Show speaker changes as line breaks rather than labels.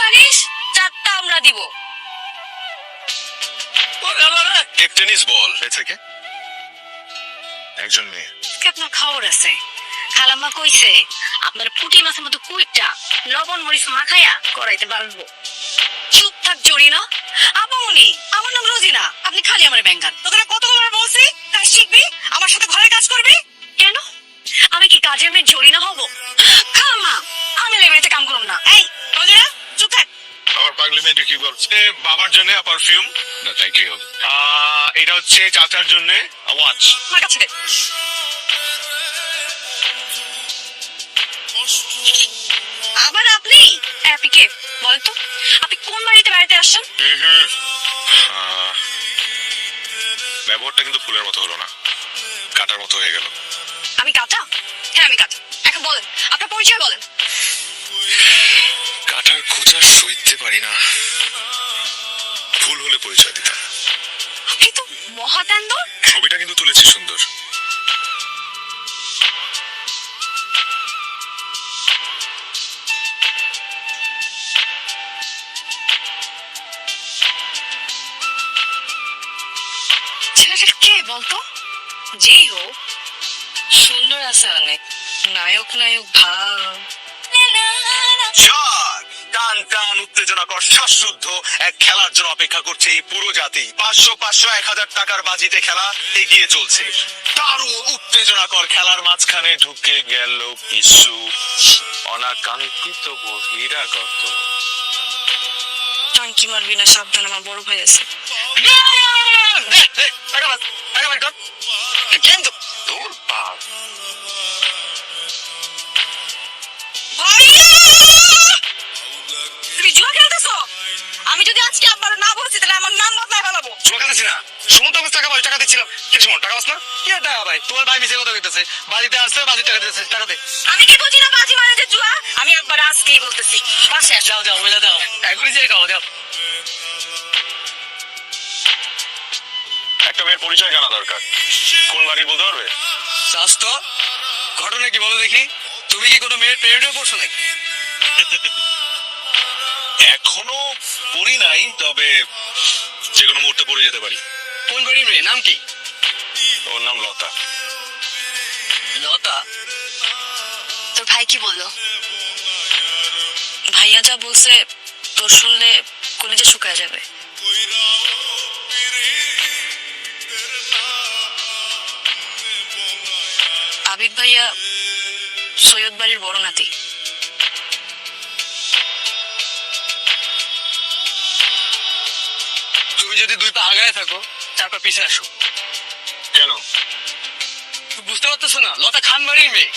পারিস 4টা আমরা দিব।
টেনিস বল থেকে একজন মেয়ে
আপনার খবর আছে, খালাম্মা কইছে আপনার পুঁটি মাছের মতো কুইটা লবণ মরিচ মাখাইয়া করাইতে পারবো। চুপ থাক জরিনা। আপনি, আমার নাম রোজিনা, আপনি খালি আমার ব্যাঙ্গান। তোকে কতবার বলছি কাজ শিখবি, আমার সাথে ঘরে কাজ করবি। কেন আমি কি কাজের মেয়ে জরিনা হব? খালাম্মা আমি লেবেতে কাম করব না। এই রোজিনা চুপ থাক।
আমার পার্লামেন্টে কি বলছে? বাবার জন্য পারফিউম না, থ্যাংক ইউ। এটা হচ্ছে চাচার জন্য ওয়াচ।
আমার কাছে দে। আবার আপনি আপনি কে বলেন তো? আপনি কোন বাড়িতে বেড়াতে আসছেন?
ব্যবহারটা কিন্তু ফুলের মতো হলো না, কাটার মতো হয়ে গেল।
আমি কাটা? হ্যাঁ আমি কাটা। এখন বলেন আপনার পরিচয় বলেন।
কাটার খোঁজা সইতে পারি না, ফুল হলে পরিচয় দিতাম।
আপনি তো মহাতান্দর।
ছবিটা কিন্তু তুলেছি সুন্দর।
ছেলেটা কে বলতো? যেই হোক সুন্দর আছে অনেক, নায়ক নায়ক ভাব।
টান টান উত্তেজনাকর শ্বাসরুদ্ধ এক খেলার জন্য অপেক্ষা করছে এই পুরো জাতি। 500 1000 টাকার বাজিতে খেলা এগিয়ে চলছে। দারুণ উত্তেজনাকর খেলার মাঝখানে ঢুকে গেল কিছু অনাকাঙ্ক্ষিত বহিরাগত।
টাঙ্কি মারবি না, সাবধান, আমার বড় ভাই আছে।
তোর বাপ
তুমি জুয়া খেলতেছো? আমি যদি আজকে আব্বার না বলছি তাহলে আমার নাম বদলায় ফেলাবো।
জুয়া খেলতেছি না, সুমন তো টাকা পাই, টাকা দিচ্ছিলাম। কি সুমন টাকা পাস না?
কি টাকা ভাই? তোমার ভাই মিশে কথা কইতেছে, বাড়িতে আসছে বাড়ির টাকা দিতেছে, টাকা দে।
আমি কি বুঝি না বাজি মানে যে জুয়া? আমি আব্বার আজকেই বলতেছি। বাসে আসো।
যাও যাও মিলা দাও, এখনই যে খাও দাও।
একটা মেয়ের পরিচয় জানা দরকার, কোন বাড়ি বলতে পারবে?
স্বাস্থ্য ঘটনা কি বলো দেখি? তুমি কি কোনো মেয়ের প্রেমে পড়ছো নাকি?
এখনো পড়ি নাই, তবে যে কোনো মুহূর্তে পড়ে যেতে পারি।
কোন বাড়ির মেয়ে, নাম কি?
ওর নাম লতা।
লতা?
তোর ভাই কি বললো? ভাইয়া যা বলছে তোর শুনলে কলিজা শুকায় যাবে। আবিদ ভাইয়া সৈয়দ বাড়ির বড় নাতি।
তুমি যদি 2 পা আগায় থাকো 4 পা পিছে আসো।
কেন?
বুঝতে পারতেছো না? লতা খান বাড়ির মেয়ে।